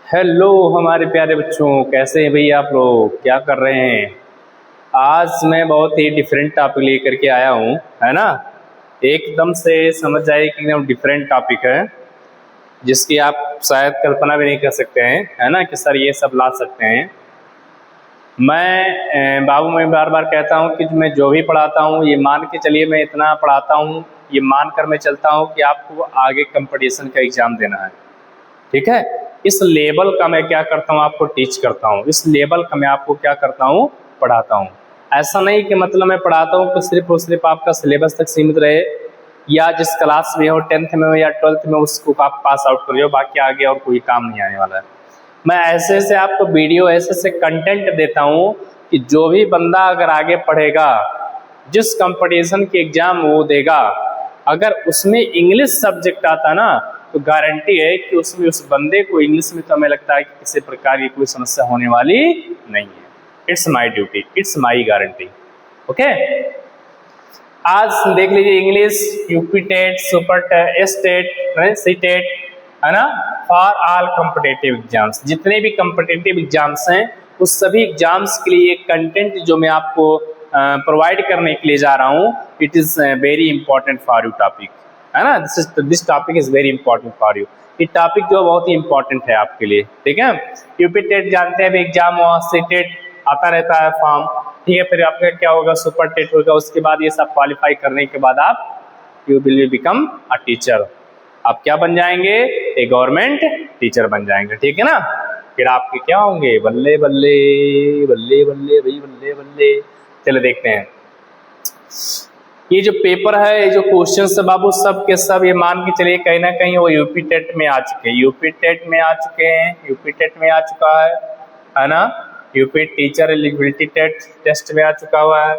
Hello हमारे प्यारे बच्चों, कैसे हैं भैया आप लोग, क्या कर रहे हैं। आज मैं बहुत ही डिफरेंट टॉपिक लेकर के आया हूँ, है ना। एकदम से समझ जाए कि एकदम डिफरेंट टॉपिक है जिसकी आप शायद कल्पना भी नहीं कर सकते हैं, है ना, कि सर ये सब ला सकते हैं। मैं बार बार कहता हूँ कि मैं जो भी पढ़ाता हूँ ये मान के चलिए, मैं इतना पढ़ाता हूँ, ये मान कर मैं चलता हूँ कि आपको आगे कंपटीशन का एग्ज़ाम देना है, ठीक है। इस लेवल का मैं क्या करता हूँ, आपको टीच करता हूँ। इस लेवल का मैं आपको क्या करता हूँ, पढ़ाता हूँ। ऐसा नहीं कि मतलब मैं पढ़ाता हूँ तो सिर्फ और सिर्फ आपका सिलेबस तक सीमित रहे, या जिस क्लास में हो 10th में हो या 12th में उसको आप पास आउट कर हो, बाकी आगे और कोई काम नहीं आने वाला है। मैं ऐसे से आपको वीडियो ऐसे कंटेंट देता हूँ कि जो भी बंदा अगर आगे पढ़ेगा, जिस कंपटीशन के एग्जाम वो देगा, अगर उसमें इंग्लिश सब्जेक्ट आता ना तो गारंटी है कि उसमें उस बंदे को इंग्लिश में तो हमें लगता है कि किसी प्रकार की कोई समस्या होने वाली नहीं है। It's my duty, it's my guarantee. Okay, आज देख लीजिए English, UP TET, super TET, C TET, है ना, फॉर ऑल कॉम्पिटिटिव एग्जाम्स। जितने भी कॉम्पिटिटिव एग्जाम्स हैं उस सभी एग्जाम्स के लिए कंटेंट जो मैं आपको प्रोवाइड करने के लिए जा रहा हूँ, it is very important for you topic, है ना। This topic is very important for you. ये टॉपिक जो बहुत ही इंपॉर्टेंट है आपके लिए, ठीक है। यूपी टेट जानते हैं एग्जाम, वहाँ सी टेट आता रहता है फॉर्म, ठीक है। फिर आपका क्या होगा, सुपर टेट होगा। उसके बाद ये सब क्वालिफाई करने के बाद आप you will become a teacher. आप क्या बन जाएंगे, एक गवर्नमेंट टीचर बन जाएंगे, ठीक है ना। फिर आपके क्या होंगे, बल्ले बल्ले बल्ले बल्ले भाई, बल्ले बल्ले। चलो देखते हैं ये जो पेपर है, ये जो क्वेश्चन है बाबू, सब के सब ये मान के चलिए कहीं ना कहीं वो यूपी टेट में आ चुके हैं, यूपी टेट में आ चुके हैं, यूपी टेट में आ चुका है ना। यूपी टीचर एलिजिबिलिटी टेस्ट में आ चुका हुआ है।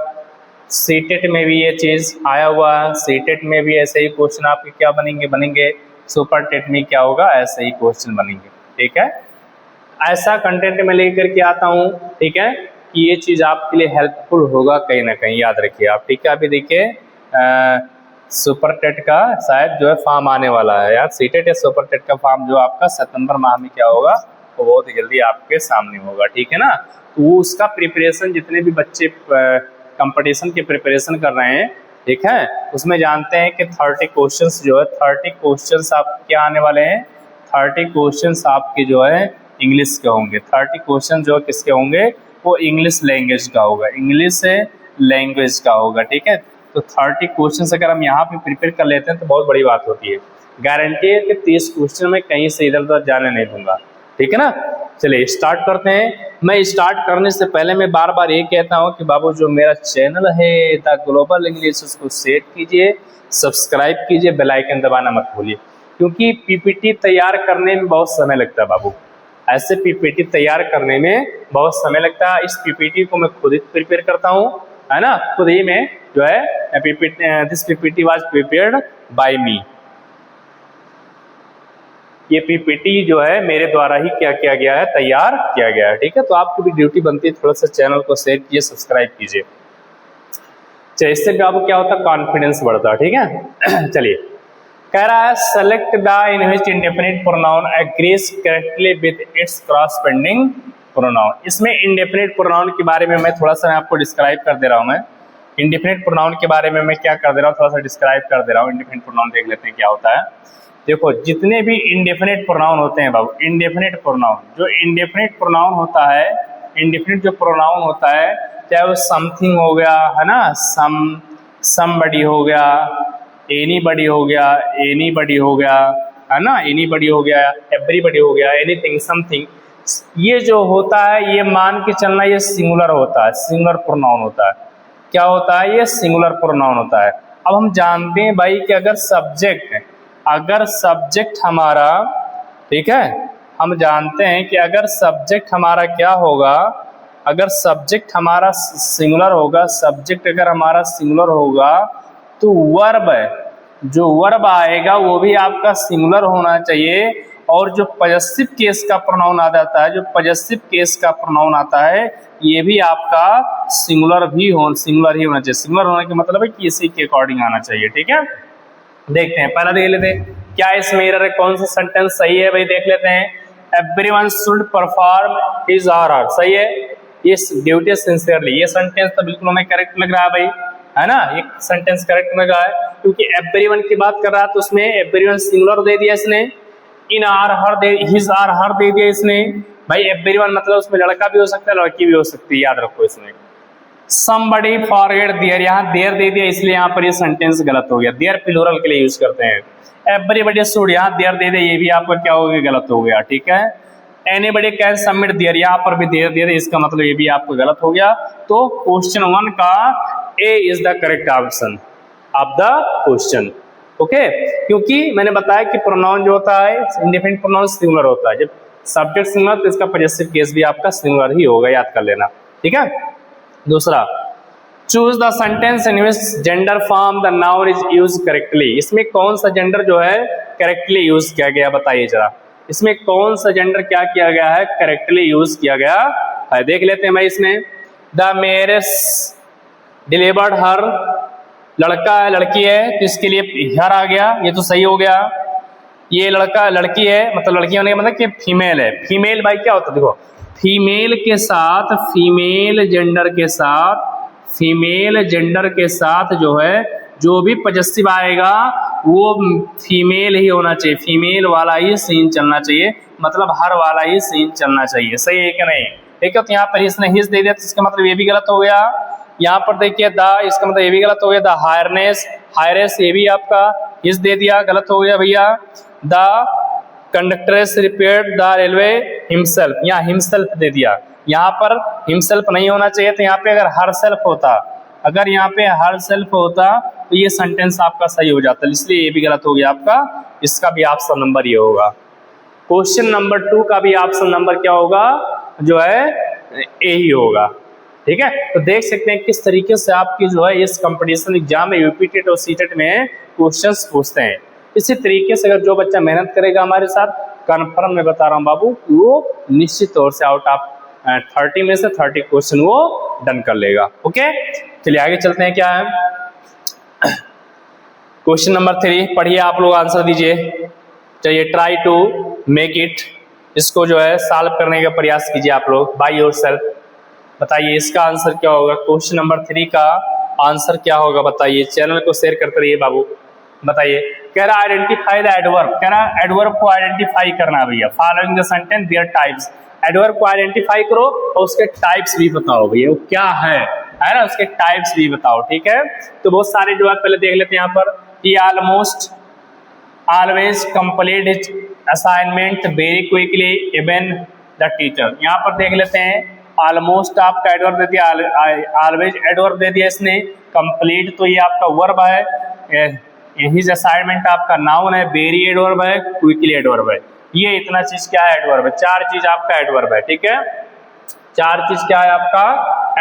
सी टेट में भी ये चीज़ आया हुआ है। सी टेट में भी ऐसे ही क्वेश्चन आपके क्या बनेंगे। सुपर टेट में क्या होगा, ऐसे ही क्वेश्चन बनेंगे, ठीक है। ऐसा कंटेंट में लेकर के आता हूँ, ठीक है, कि ये चीज़ आपके लिए हेल्पफुल होगा कहीं ना कहीं, याद रखिए आप, ठीक है। अभी देखिए सुपर टेट का शायद जो है फॉर्म आने वाला है यार। सी टेट या सुपर टेट का फॉर्म जो आपका सितंबर माह में क्या होगा, वो बहुत जल्दी आपके सामने होगा, ठीक है ना। तो वो उसका प्रिपरेशन, जितने भी बच्चे कंपटीशन की प्रिपरेशन कर रहे हैं, ठीक है, उसमें जानते हैं कि 30 क्वेश्चंस जो है, 30 क्वेश्चंस आप क्या आने वाले हैं, 30 क्वेश्चंस आपके जो है इंग्लिश के होंगे। 30 क्वेश्चन जो किसके होंगे, वो इंग्लिश लैंग्वेज का होगा, इंग्लिश लैंग्वेज का होगा, ठीक है। तो 30 क्वेश्चंस अगर हम यहाँ पे प्रिपेयर कर लेते हैं तो बहुत बड़ी बात होती है। गारंटी है कि 30 क्वेश्चन में कहीं से इधर उधर जाने नहीं दूंगा, ठीक है ना। चलिए स्टार्ट करते हैं। मैं स्टार्ट करने से पहले मैं बार बार ये कहता हूँ कि बाबू जो मेरा चैनल है द ग्लोबल इंग्लिश, उसको शेयर कीजिए, सब्सक्राइब कीजिए, बेल आइकन दबाना मत भूलिए, क्योंकि पीपीटी तैयार करने में बहुत समय लगता है बाबू। ऐसे पीपीटी तैयार करने में बहुत समय लगता है। इस पीपीटी को मैं खुद ही प्रिपेयर करता हूँ, है ना, खुद ही मैं जो है this PPT was prepared by me. ये पीपीटी जो है मेरे द्वारा ही क्या किया गया है, तैयार किया गया है, ठीक है। तो आपकी भी ड्यूटी बनती है, थोड़ा सा चैनल को शेयर कीजिए, सब्सक्राइब कीजिए। चलिए इससे भी आपको क्या होता है, कॉन्फिडेंस बढ़ता है, ठीक है। चलिए कह रहा है select the in which indefinite pronoun agrees correctly with its corresponding pronoun. इसमें इंडेफिनिट प्रोनाउन के बारे में मैं थोड़ा सा आपको डिस्क्राइब कर दे रहा हूँ। मैं इंडेफिनिट प्रोनाउन के बारे में मैं क्या कर दे रहा हूँ, थोड़ा सा डिस्क्राइब कर दे रहा हूँ। इंडेफिनिट प्रोनाउन देख लेते हैं क्या होता है। देखो जितने भी इंडेफिनिट प्रोनाउन होते हैं बाबू, इंडेफिनिट प्रोनाउन, जो इंडेफिनिट प्रोनाउन होता है, इंडेफिनिट जो प्रोनाउन होता है, चाहे वो समथिंग हो गया, है ना, समबडी हो गया, एनीबडी हो गया, एनीबडी हो गया, है ना, एनीबडी हो गया, एवरीबडी हो गया, एनीथिंग, समथिंग, ये जो होता है ये मान के चलना ये सिंगुलर होता है, सिंगुलर प्रोनाउन होता है। क्या होता है, ये सिंगुलर प्रोनाउन होता है। अब हम जानते हैं भाई कि अगर सब्जेक्ट हमारा, ठीक है, हम जानते हैं कि अगर सब्जेक्ट हमारा क्या होगा, अगर सब्जेक्ट हमारा सिंगुलर होगा, सब्जेक्ट अगर हमारा सिंगुलर होगा तो वर्ब, जो वर्ब आएगा वो भी आपका सिंगुलर होना चाहिए। और जो पॉजेसिव केस का प्रोनाउन आ जाता है, जो पॉजेसिव केस का प्रोनाउन आता है, ये भी आपका सिंगुलर ही होना चाहिए। सिंगुलर होने का मतलब है कि इसी के अकॉर्डिंग आना चाहिए, ठीक है। देखते हैं, पहला देख लेते हैं क्या इसमें एरर है, कौन सा सेंटेंस सही है भाई, देख लेते हैं। एवरीवन शुड परफॉर्म हिज और हर, सही है, इस ड्यूटी सिंसियरली। ये सेंटेंस तो बिल्कुल हमें करेक्ट लग रहा है भाई, है ना, एक सेंटेंस करेक्ट लग रहा है, क्योंकि एवरीवन की बात कर रहा है तो उसमें एवरीवन सिंगुलर दे दिया इसने, in or her they, his or her दे दिया इसने। भाई एवरीवन मतलब उसमें लड़का भी हो सकता है लड़की भी हो सकती है, याद रखो इसमें। somebody forget देयर, यहाँ देयर दे दिया इसलिए यहाँ पर ये सेंटेंस गलत हो गया, देयर प्लूरल के लिए यूज करते हैं। एवरीबडी शुड, यहाँ देयर दे दिया, ये भी आपका क्या हो गया, गलत हो गया, ठीक है। एनीबडी कैन सबमिट देयर, यहाँ पर भी देयर दे दिया, इसका मतलब ये भी आपको गलत हो गया। तो क्वेश्चन 1 का A is the correct option of the question, okay. क्योंकि मैंने बताया कि प्रोनाउन जो होता है इंडिफिनिट प्रोनाउन सिंगुलर होता है, जब सब्जेक्ट सिंगुलर तो इसका पॉजेसिव केस भी आपका सिंगुलर ही होगा, याद कर लेना, ठीक है। दूसरा, choose the sentence in which gender form the noun is use correctly, इसमें कौन सा जेंडर जो है करेक्टली यूज किया गया, बताइए जरा, इसमें कौन सा जेंडर क्या किया गया है, करेक्टली यूज किया गया है। देख लेते हैं भाई इसमें, द मैरिज डिलीवर्ड हर, लड़का है लड़की है तो इसके लिए हर आ गया, ये तो सही हो गया। ये लड़का लड़की है मतलब लड़की होने का मतलब कि फीमेल है, फीमेल भाई क्या होता है, देखो फीमेल के साथ, फीमेल जेंडर के साथ, फीमेल जेंडर के साथ जो है जो भी पॉजेसिव आएगा वो फीमेल ही होना चाहिए, फीमेल वाला ही सीन चलना चाहिए, मतलब हर वाला ही सीन चलना चाहिए, सही है कि नहीं, ठीक है। तो यहाँ पर इसने हिज दे दिया तो इसका मतलब ये भी गलत हो गया। यहाँ पर देखिए द, इसका मतलब ये भी गलत हो गया, द हायरनेस, हायरेस ये भी आपका हिज दे दिया, गलत हो गया भैया। The conductress repaired the railway himself, यहाँ हिमसेल्फ दे दिया, यहाँ पर हिमसेल्फ नहीं होना चाहिए, तो यहाँ पे अगर हर सेल्फ होता, अगर यहाँ पे हर सेल्फ होता तो ये सेंटेंस आपका सही हो जाता, इसलिए ये भी गलत हो गया आपका, इसका भी ऑप्शन नंबर ये होगा। क्वेश्चन नंबर 2 का भी ऑप्शन नंबर क्या होगा, जो है ए ही होगा, ठीक है। तो देख सकते हैं किस तरीके से आपकी जो है इस कंपटीशन एग्जाम में यूपी टेट और सीटेट में क्वेश्चंस पूछते हैं। इसी तरीके से अगर जो बच्चा मेहनत करेगा हमारे साथ, कन्फर्म मैं बता रहा हूँ बाबू, वो निश्चित तौर से आउट ऑफ 30 में से 30 क्वेश्चन वो डन कर लेगा, ओके। चलिए आगे चलते हैं, क्या है क्वेश्चन नंबर 3, पढ़िए आप लोग, आंसर दीजिए। चलिए ट्राई टू मेक इट, इसको जो है सॉल्व करने का प्रयास कीजिए आप लोग बाय योरसेल्फ। बताइए इसका आंसर क्या होगा, क्वेश्चन नंबर 3 का आंसर क्या होगा बताइए। चैनल को शेयर करते रहिए बाबू। बताइए, कह रहा आइडेंटिफाई द एडवर्ब, कह रहा एडवर्ब को आइडेंटिफाई करना भैया, following the sentence there types, adverb को आइडेंटिफाई करो और उसके टाइप्स भी बताओ भैया, वो क्या है ना, उसके टाइप्स भी बताओ, ठीक है। तो बहुत सारे जो है पहले देख लेते हैं यहाँ पर, he almost always complete his assignment very quickly even the teacher, यहाँ पर देख लेते हैं ऑलमोस्ट आपका एडवर्ब दे दिया, ऑलवेज एडवर्ब दे दिया इसने, कंप्लीट तो ये आपका वर्ब है, हिज असाइनमेंट आपका नाउन है, वेरी एडवर्ब है, क्विकली एडवर्ब है, ये इतना चीज क्या है एडवर्ब है, 4 चीज आपका एडवर्ब है, ठीक है, 4 चीज क्या है आपका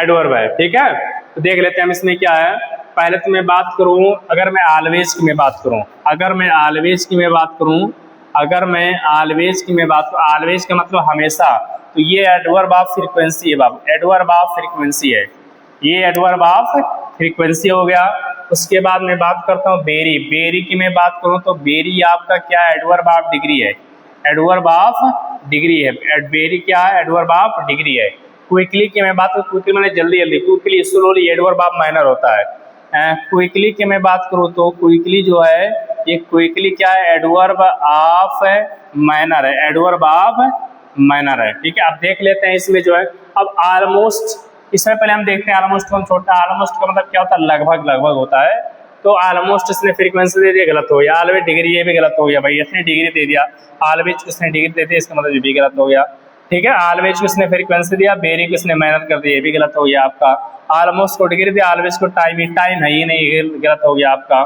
एडवर्ब है, ठीक है। तो देख लेते हैं हम इसमें क्या है। पहले तो मैं बात करूं, अगर मैं ऑलवेज की मैं बात करूं, अगर मैं ऑलवेज की मैं बात करूं, अगर मैं ऑलवेज की मैं बात, ऑलवेज का मतलब हमेशा, तो ये एडवर्ब ऑफ फ्रीक्वेंसी है बाबू, एडवर्ब ऑफ फ्रीक्वेंसी है, ये एडवर्ब ऑफ फ्रीक्वेंसी हो गया। उसके बाद मैं बात करता हूँ बेरी, बेरी की मैं बात करूँ तो बेरी आपका क्या है, एडवर्ब ऑफ डिग्री है, एडवर्ब ऑफ डिग्री है, बेरी क्या है, एडवर्ब ऑफ डिग्री है। क्विकली की मैं बात करूँ, क्विकली मैंने जल्दी जल्दी, quickly slowly adverb of minor होता है। क्विकली की मैं बात करूँ तो क्विकली जो है ये क्विकली क्या है, एडवर्ब ऑफ माइनर है, एडवर्ब ऑफ माइनर है, ठीक है। अब देख लेते हैं इसमें जो है, अब ऑलमोस्ट, इसमें पहले हम देखते हैं ऑलमोस्ट को हम छोड़ते हैं, ऑलमोस्ट का मतलब क्या होता है, लगभग लगभग होता है, तो ऑलमोस्ट इसने फ्रीक्वेंसी दे दिया, गलत हो गया। ऑलवेज डिग्री, ये भी गलत हो गया भाई, इसने डिग्री दे दिया, ऑलवेज किसने डिग्री दे दिया, इसका मतलब ये भी गलत हो गया, ठीक है। ऑलवेज किसने फ्रीक्वेंसी दिया, बेरी किसने मेहनत कर दी, ये भी गलत हो गया आपका। ऑलमोस्ट को डिग्री दिया, ऑलवेज को टाइम, ही टाइम है ही नहीं, गलत हो गया आपका।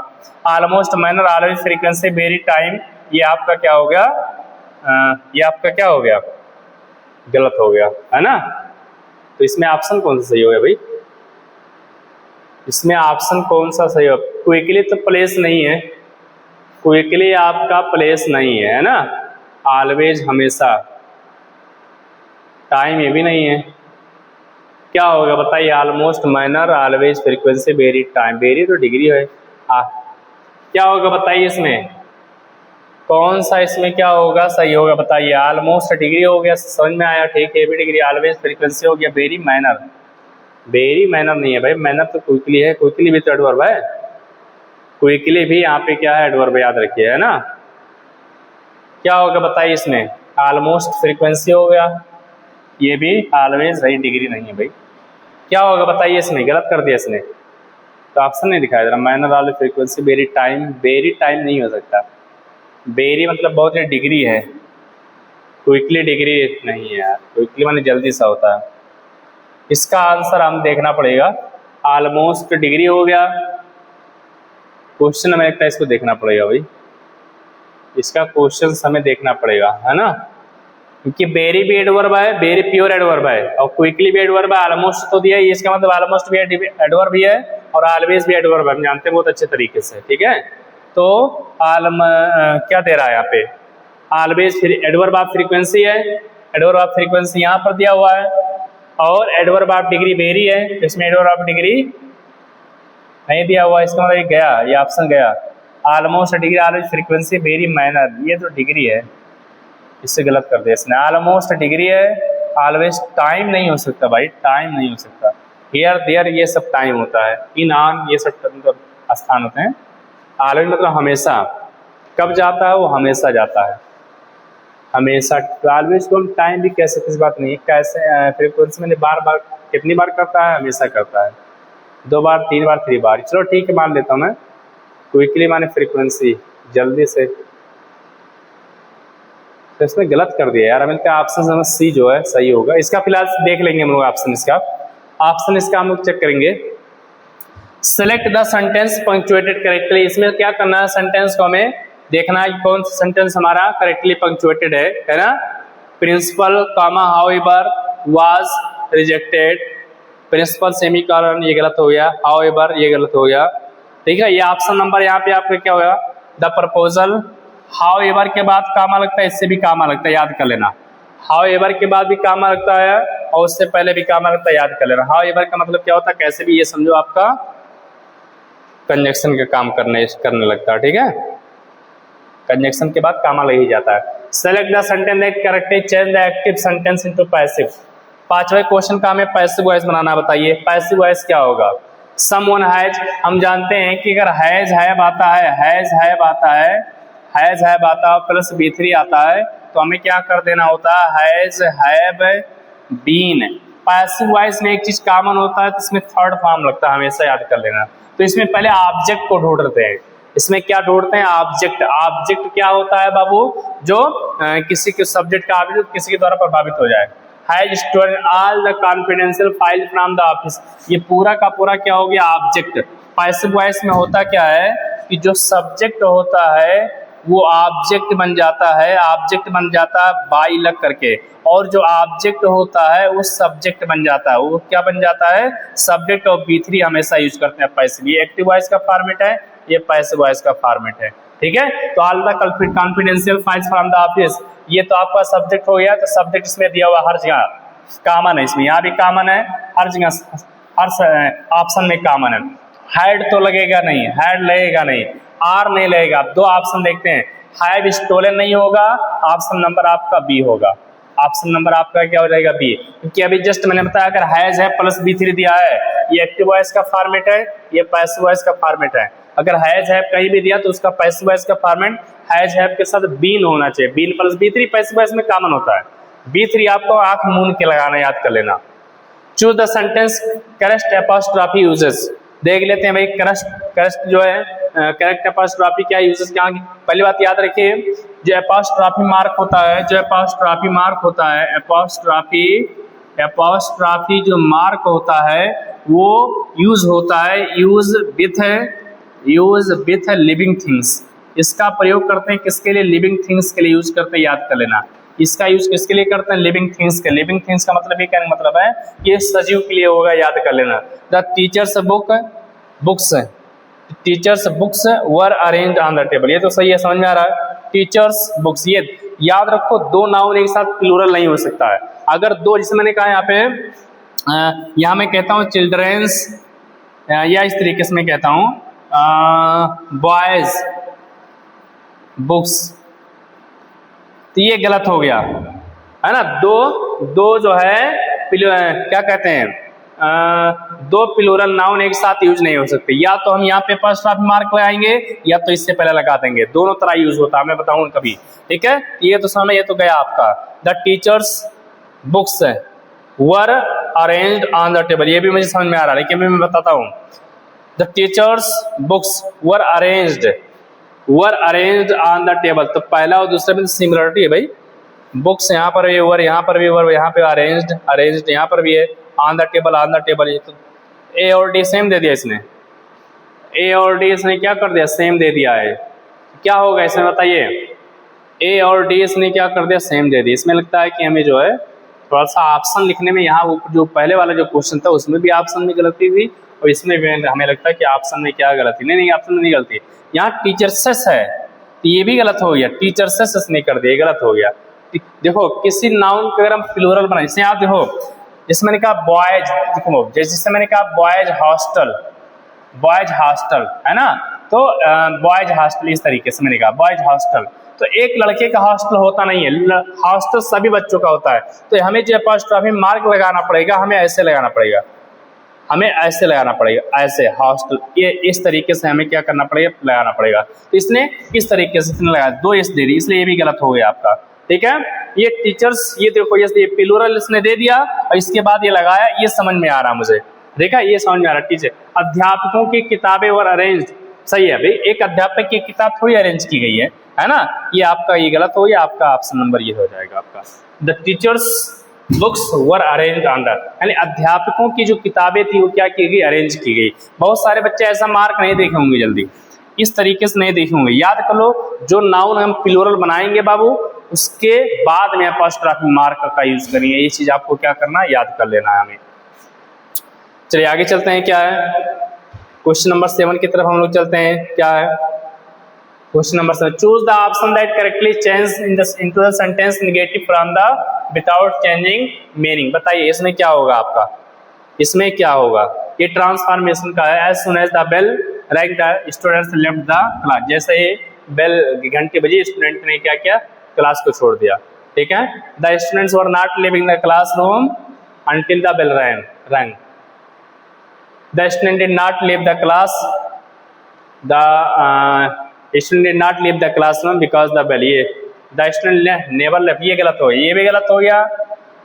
Almost minor, always frequency, very time, ये आपका क्या हो गया, ये आपका क्या हो गया, गलत हो गया, है ना। तो इसमें ऑप्शन कौन सा सही हो गया भाई, इसमें ऑप्शन कौन सा सही हो, क्विकली तो प्लेस नहीं है, क्विकली आपका प्लेस नहीं है ना, ऑलवेज हमेशा, टाइम ये भी नहीं है, क्या होगा बताइए, almost minor, always frequency, very time, very तो डिग्री है, क्या होगा बताइए इसमें, कौन सा इसमें क्या होगा, सही होगा बताइए। ऑलमोस्ट डिग्री हो गया, समझ में आया, ठीक है। भी डिग्री, ऑलवेज फ्रीक्वेंसी हो गया, वेरी माइनर, वेरी माइनर नहीं है भाई, माइनर तो क्विकली है, क्विकली भी तो एडवर्ब है, क्विकली भी यहाँ पे क्या है, एडवर्ब, याद रखिए, है ना। क्या होगा बताइए इसमें, ऑलमोस्ट फ्रीक्वेंसी हो गया, ये भी ऑलवेज रही, डिग्री नहीं है भाई। क्या होगा बताइए इसमें, गलत कर दिया इसने, तो ऑप्शन नहीं दिखाया जरा, minor all frequency, very time नहीं हो सकता, वेरी मतलब बहुत ही डिग्री है, क्विकली डिग्री नहीं है यार, क्विकली माने जल्दी सा होता है। इसका आंसर हम देखना पड़ेगा, ऑलमोस्ट डिग्री हो गया, क्वेश्चन हमें लगता है इसको देखना पड़ेगा भाई, इसका क्वेश्चन हमें देखना पड़ेगा, है ना, क्योंकि वेरी भी एडवर्ब है, वेरी प्योर एडवर्ब है, और क्विकली भी एडवर्ब है, ऑलमोस्ट तो दिया है, इसका मतलब ऑलमोस्ट भी एडवर्ब भी है और ऑलवेज भी एडवर्ब है, हम जानते हैं बहुत अच्छे तरीके से, ठीक है। तो क्या दे रहा है यहाँ पे, ऑलवेज एडवर्ब ऑफ फ्रीक्वेंसी है, एडवर्ब ऑफ फ्रीक्वेंसी यहाँ पर दिया हुआ है, और एडवर्ब ऑफ डिग्री वेरी है, इसमें एडवर्ब ऑफ डिग्री नहीं दिया हुआ, इसका मतलब गया, ये ऑप्शन गया, almost degree, always frequency, very minor, ये तो डिग्री है, इससे गलत कर दिया इसने, ऑलमोस्ट डिग्री है, ऑलवेज टाइम नहीं हो सकता भाई, टाइम नहीं हो सकता, हियर देयर ये सब टाइम होता है, इन ऑन ये सब मतलब स्थान होते हैं, ऑलवेज मतलब हमेशा, कब जाता है वो, हमेशा जाता है, हमेशा, ऑलवेज को हम टाइम भी कह सकते, इस बात नहीं, कैसे फ्रीक्वेंसी मैंने बार बार, कितनी बार करता है, हमेशा करता है, 2 बार 3 बार 3 बार, चलो ठीक है मान लेता हूँ मैं, क्विकली माने फ्रीक्वेंसी, जल्दी से, तो इसमें गलत कर दिया यार, हमें ऑप्शन सी जो है सही होगा, इसका फिलहाल देख लेंगे हम लोग ऑप्शन, इसका हम लोग चेक करेंगे। Select the sentence punctuated correctly, इसमें क्या करना है, सेंटेंस को हमें देखना है कौन सा सेंटेंस हमारा करेक्टली पंक्चुएटेड है ना। Principal comma however was rejected, principal semicolon ये गलत हो गया, हाउएवर ये गलत हो गया, ठीक है। ये ऑप्शन नंबर यहाँ पे आपका क्या होगा, द प्रपोजल, हाउएवर के बाद कामा लगता है, इससे भी कामा लगता है, याद कर लेना, हाउएवर के बाद भी कामा लगता है और उससे पहले भी कामा लगता है, याद कर लेना। हाउएवर का मतलब क्या होता है, कैसे भी ये समझो आपका कंजक्शन का काम करने लगता है, ठीक है, कंजक्शन के बाद कामा लग ही जाता है। Select the sentence that correctly change the active sentence into passive, पांचवें क्वेश्चन का हमें पैसिव वॉइस बनाना, बताइए पैसिव वॉइस क्या होगा। समवन हैज, हम जानते हैं कि अगर हैज हैव आता है, हैज हैव आता है, हैज हैव आता है प्लस B3 आता है, तो हमें क्या कर देना होता है, has have been. Passive voice में एक चीज कॉमन होता है, तो इसमें थर्ड फॉर्म लगता है, हमेशा याद कर लेना। तो इसमें पहले ऑब्जेक्ट को ढूंढते हैं, इसमें क्या ढूंढते हैं, ऑब्जेक्ट। ऑब्जेक्ट क्या होता है बाबू, जो किसी के सब्जेक्ट का ऑब्जेक्ट किसी के द्वारा प्रभावित हो जाए। Has stored all the confidential file from the office, ये पूरा का पूरा क्या हो गया, ऑब्जेक्ट। पैसिव वॉइस में होता क्या है कि जो सब्जेक्ट होता है वो ऑब्जेक्ट बन जाता है, ऑब्जेक्ट बन जाता है बाई लग करके, और जो ऑब्जेक्ट होता है वो सब्जेक्ट बन जाता है, वो क्या बन जाता है, सब्जेक्ट। और B3 हमेशा यूज करते हैं पैसिव, ये एक्टिव वॉइस का फॉर्मेट है, ये पैसिव वॉइस का फॉर्मेट है, ठीक है। तो all the confidential files from the office, ये तो आपका सब्जेक्ट हो गया, तो सब्जेक्ट इसमें दिया हुआ हर जगह कॉमन है, इसमें यहाँ भी कॉमन है, हर जगह हर ऑप्शन में कॉमन है। हैड तो लगेगा नहीं, हैड लगेगा नहीं, आर नहीं लगेगा। दो ऑप्शन देखते हैं, हैव स्टोलन नहीं होगा, ऑप्शन नंबर आपका बी होगा, ऑप्शन नंबर आपका क्या हो जाएगा, बी, क्योंकि अभी जस्ट मैंने बताया अगर हैज है प्लस B3 दिया है, ये एक्टिव वॉइस का फॉर्मेट है, ये पैसिव वॉइस का फॉर्मेट है। अगर हैज है कहीं भी दिया तो उसका पैसिव वॉइस का फॉर्मेट हैज हैव के साथ बीन होना चाहिए, been plus B3 passive voice में कॉमन होता है। B3 आपको आंख मूंद के लगाना, याद कर लेना। Choose the sentence correct apostrophe uses, देख लेते हैं भाई करेक्ट जो है करेक्ट एपोस्ट्रॉफी क्या यूजेस क्या। पहली बात याद रखिए, जो एपोस्ट्रॉफी मार्क होता है, जो एपोस्ट्रॉफी मार्क होता है, एपोस्ट्रॉफी जो मार्क होता है वो यूज होता है यूज विथ लिविंग थिंग्स। इसका प्रयोग करते हैं किसके लिए, लिविंग थिंग्स के लिए यूज करते हैं, याद कर लेना। इसका यूज किसके लिए करते हैं, लिविंग थिंग्स के। लिविंग थिंग्स का मतलब ये क्या मतलब है, ये सजीव के लिए होगा, याद कर लेना। The teachers books were arranged on the table, ये तो सही है, समझ में आ रहा है। टीचर्स बुक्स, ये याद रखो, दो नाउन एक साथ प्लूरल नहीं हो सकता है। अगर दो, जैसे मैंने कहा यहाँ पे, यहाँ मैं कहता हूँ चिल्ड्रेंस, या इस तरीके से मैं कहता हूँ बॉयज बुक्स, तो ये गलत हो गया, है ना। दो जो है क्या कहते हैं, दो प्लूरल नाउन एक साथ यूज नहीं हो सकते। या तो हम यहाँ पे फर्स्ट ऑफ मार्क लगाएंगे या तो इससे पहले लगा देंगे, दोनों तरह यूज होता है, मैं बताऊं कभी, ठीक है। ये तो समझ, ये तो गया आपका। The teachers books were arranged on the table, ये भी मुझे समझ में आ रहा है, लेकिन मैं बताता हूँ। The teachers books were arranged on the table, तो पहला और दूसरे में सिमिलरिटी है भाई। बुक्स यहाँ पर भी वर, यहाँ पर भी वर, यहाँ पे अरेंज्ड यहाँ पर भी है, ऑन द टेबल, ये तो ए और डी सेम दे दिया इसने, ए और डी इसने क्या कर दिया, सेम दे दिया है। क्या होगा इसमें बताइए, ए और डी इसने क्या कर दिया, सेम दे दिया। इसमें लगता है कि हमें जो है थोड़ा सा ऑप्शन लिखने में, यहाँ जो पहले वाला जो क्वेश्चन था उसमें भी ऑप्शन में गलती थी और इसमें भी हमें लगता है कि ऑप्शन में क्या गलती, नहीं ऑप्शन में नहीं गलती। यहाँ टीचर्सेस है तो ये भी गलत हो गया, टीचर्सेस इसने कर दिया, गलत हो गया। देखो किसी नाउन को अगर हम प्लूरल बनाए, जैसे आप देखो, जिसमें मैंने कहा बॉयज, देखो जैसे मैंने कहा बॉयज हॉस्टल है ना, तो बॉयज हॉस्टल, इस तरीके से मैंने कहा बॉयज हॉस्टल, तो एक लड़के का हॉस्टल होता नहीं है, हॉस्टल सभी बच्चों का होता है। तो हमें जो अपोस्ट्रोफी मार्क लगाना पड़ेगा, हमें ऐसे लगाना पड़ेगा, ऐसे हॉस्टल, ये इस तरीके से हमें क्या करना पड़ेगा, लगाना पड़ेगा। तो इसने इस तरीके से लगाया, दो इस दे दी, इसलिए ये भी गलत हो गया आपका, ठीक है। ये टीचर्स, ये देखो ये प्लूरल इसने दे दिया और इसके बाद ये लगाया, ये समझ में आ रहा मुझे, देखा, ये समझ में आ रहा। टीचर अध्यापकों की किताबें और अरेंज, सही है भाई, एक अध्यापक की किताब थोड़ी अरेंज की गई है ना, ये आपका ये गलत हो गया, आपका ऑप्शन नंबर ये हो जाएगा आपका। The teachers books were arrange under, यानी अध्यापकों की जो किताबें थी वो क्या की गई, अरेंज की गई। बहुत सारे बच्चे ऐसा मार्क नहीं देखे होंगे जल्दी, इस तरीके से नहीं देखे होंगे। याद कर लो, जो नाउन हम प्लूरल बनाएंगे बाबू, उसके बाद में अपोस्ट्रोफी मार्क का यूज करेंगे, ये चीज आपको क्या करना है, याद कर लेना है हमें। चलिए आगे चलते हैं, क्या है क्वेश्चन नंबर 7 की तरफ हम लोग चलते हैं। क्या है question number 7, choose the option that correctly change into the sentence negative from the without changing meaning. बताइए इसमें क्या होगा आपका, इसमें क्या होगा, ये ट्रांसफॉर्मेशन का है। As soon as the bell rang the students left the class, जैसे ही बेल घंटी बजी स्टूडेंट ने क्या किया, क्लास को छोड़ दिया, ठीक है। The students were not leaving the classroom until the bell rang, the student did not leave the class, the student did not leave the classroom because the bell, ये द स्टूडेंट नेवर लेफ्ट, ये गलत हो गया, ये भी गलत हो गया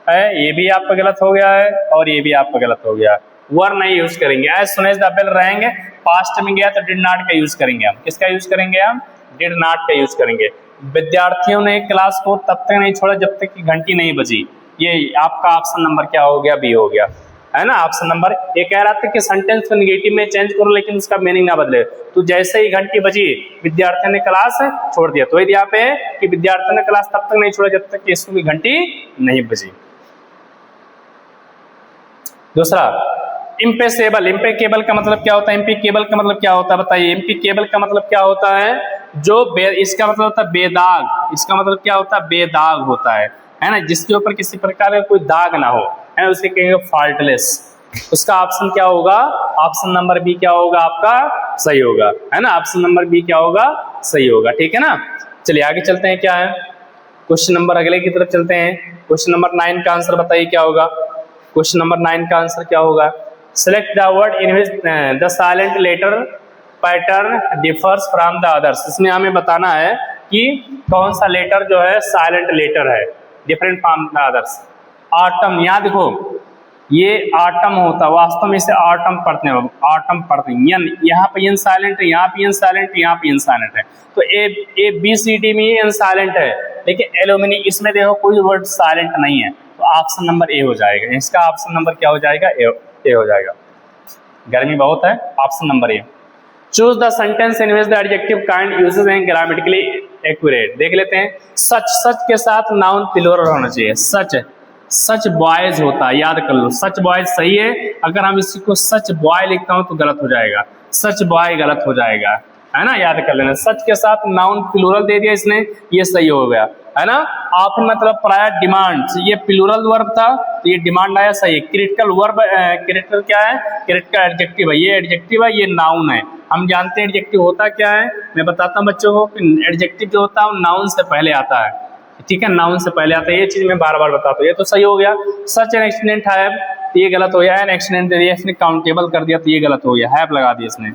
है, ये भी आपका गलत हो गया है और ये भी आपका गलत हो गया। वर नहीं यूज करेंगे। As soon as the bell रहेंगे, पास्ट में गया तो डिड नॉट का यूज करेंगे हम, किसका यूज करेंगे हम, डिड नॉट का यूज करेंगे। विद्यार्थियों ने क्लास को तब तक नहीं छोड़ा जब तक कि घंटी नहीं बजी, ये आपका ऑप्शन नंबर क्या हो गया, बी हो गया, है ना। ऑप्शन नंबर ये कह रहा था कि सेंटेंस को नेगेटिव में चेंज करो लेकिन उसका मीनिंग ना बदले, तो जैसे ही घंटी बजी विद्यार्थियों ने क्लास छोड़ दिया, तो यहाँ पे है कि विद्यार्थियों ने क्लास तब तक नहीं छोड़ा जब तक कि स्कूल की घंटी नहीं बजी। दूसरा इम्पेसेबल, इम्पेकेबल का मतलब क्या होता है, इम्पेकेबल का मतलब क्या होता है बताइए। इम्पेकेबल का मतलब क्या होता है, जो इसका मतलब होता है बेदाग, इसका मतलब क्या होता है, बेदाग होता है ना, जिसके ऊपर किसी प्रकार का कोई दाग ना हो, है ना, उसे कहेंगे फॉल्टलेस। उसका ऑप्शन क्या होगा, ऑप्शन नंबर बी क्या होगा आपका, सही होगा, है ना, ऑप्शन नंबर बी क्या होगा, सही होगा, ठीक है ना। चलिए आगे चलते हैं, क्या है क्वेश्चन नंबर, अगले की तरफ चलते हैं। क्वेश्चन नंबर 9 का आंसर बताइए क्या होगा। क्वेश्चन नंबर 9 का आंसर क्या होगा, select the word in which the silent letter pattern differs from the others. इसमें हमें बताना है कि कौन सा लेटर जो है साइलेंट लेटर है, different from the others. Autumn, यहाँ देखो ये ऑटम होता है, वास्तव में इसे ऑटम पढ़ते हैं, ऑटम पढ़ते हैं, यहाँ पे एन साइलेंट है, यहाँ पे एन साइलेंट है, यहाँ पे एन साइलेंट है, तो ए बी सी डी में एन साइलेंट है, लेकिन एलुमिनी इसमें देखो कोई वर्ड साइलेंट नहीं है, तो ऑप्शन नंबर ए हो जाएगा। इसका ऑप्शन नंबर क्या हो जाएगा, ए हो जाएगा। गर्मी बहुत है, option number A. Choose the sentence in which the adjective kind uses and grammatically accurate. देख लेते हैं, सच, सच के साथ नाउन प्लूरल होना चाहिए। सच, सच बॉयज होता है, याद कर लो, सच बॉयज सही है। अगर हम इसी को सच बॉय लिखता हूं तो गलत हो जाएगा, सच बॉय गलत हो जाएगा, है ना, याद कर लेना। सच के साथ नाउन प्लूरल दे दिया इसने, ये सही हो गया, है ना। ऑफन मतलब प्राय, डिमांड, ये प्लूरल वर्ब था तो ये डिमांड आया, सही है। क्रिटिकल वर्ब, क्रिटिकल क्या है, क्रिटिकल एडजेक्टिव है, ये एडजेक्टिव है, ये नाउन है। हम जानते हैं एडजेक्टिव होता क्या है, मैं बताता हूं बच्चों को कि एडजेक्टिव जो होता है वो नाउन से पहले आता है, ठीक है, नाउन से पहले आता है, ये चीज मैं बार बार बताता हूँ। ये तो सही हो गया, सच एन एक्सीडेंट हैव, ये गलत हो गया, एन एक्सीडेंट दे दिया इसने, काउंटेबल कर दिया तो ये गलत हो गया, हैव लगा दिया इसने।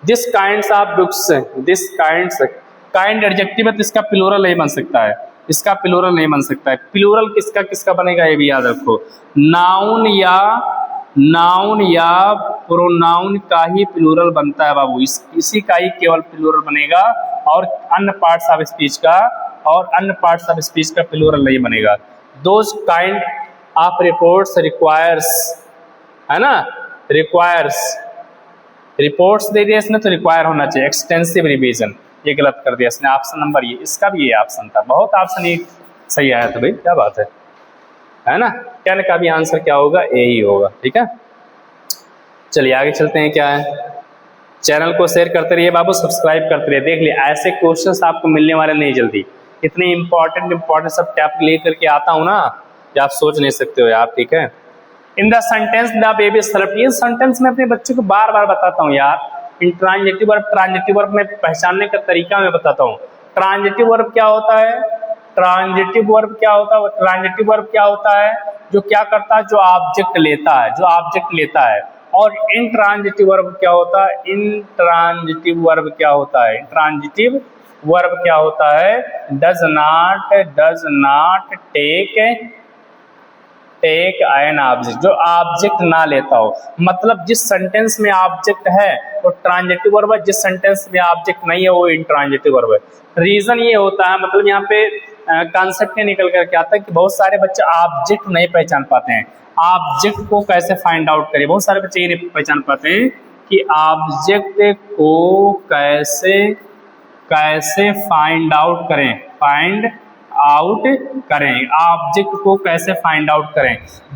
This kinds of books, this kinds, kind adjective है तो इसका प्लूरल नहीं बन सकता है, इसका प्लूरल नहीं बन सकता है। प्लूरल किसका किसका बनेगा ये भी याद रखो, नाउन या प्रोनाउन का ही प्लूरल बनता है बाबू, इसी का ही केवल प्लूरल बनेगा, और अन्य पार्ट्स ऑफ स्पीच का प्लूरल नहीं बनेगा। Those kind of reports requires, है ना, रिपोर्ट्स दे दिया इसने तो रिक्वायर होना चाहिए, एक्सटेंसिव रिवीजन, ये गलत कर दिया इसने। ऑप्शन नंबर ये, इसका भी ये ऑप्शन था, बहुत ऑप्शन ये सही आया था भाई, क्या बात है ना। कहने का भी आंसर क्या होगा, ए ही होगा, ठीक है। चलिए आगे चलते हैं, क्या है, चैनल को शेयर करते रहिए बाबू, सब्सक्राइब करते रहिए। देख लिए ऐसे क्वेश्चंस आपको मिलने वाले नहीं जल्दी, इतने इंपॉर्टेंट सब टैप लेकर के आता हूँ ना कि आप सोच नहीं सकते हो यार, ठीक है। In the sentence the baby slept, ये सेंटेंस मैं अपने बच्चों को बार बार बताता हूँ यार। इन ट्रांजिटिव वर्ब में पहचानने का तरीका मैं बताता हूँ। ट्रांजिटिव वर्ब क्या होता है, ट्रांजिटिव वर्ब क्या होता है, जो क्या करता है, जो ऑब्जेक्ट लेता है। और इंट्रांजिटिव वर्ब क्या होता है, इंट्रांजिटिव वर्ब क्या होता है, does not take an object, जो ऑब्जेक्ट ना लेता हो। मतलब जिस सेंटेंस में ऑब्जेक्ट है वो ट्रांजिटिव वर्ब है, जिस सेंटेंस में ऑब्जेक्ट नहीं है वो इंट्रांजिटिव वर्ब है। रीजन ये होता है, मतलब यहाँ पे कॉन्सेप्ट निकल करके आता है कि बहुत सारे बच्चे ऑब्जेक्ट नहीं पहचान पाते हैं। ऑब्जेक्ट को कैसे फाइंड आउट करें, बहुत सारे बच्चे ये नहीं पहचान पाते हैं कि ऑब्जेक्ट को कैसे फाइंड आउट करें।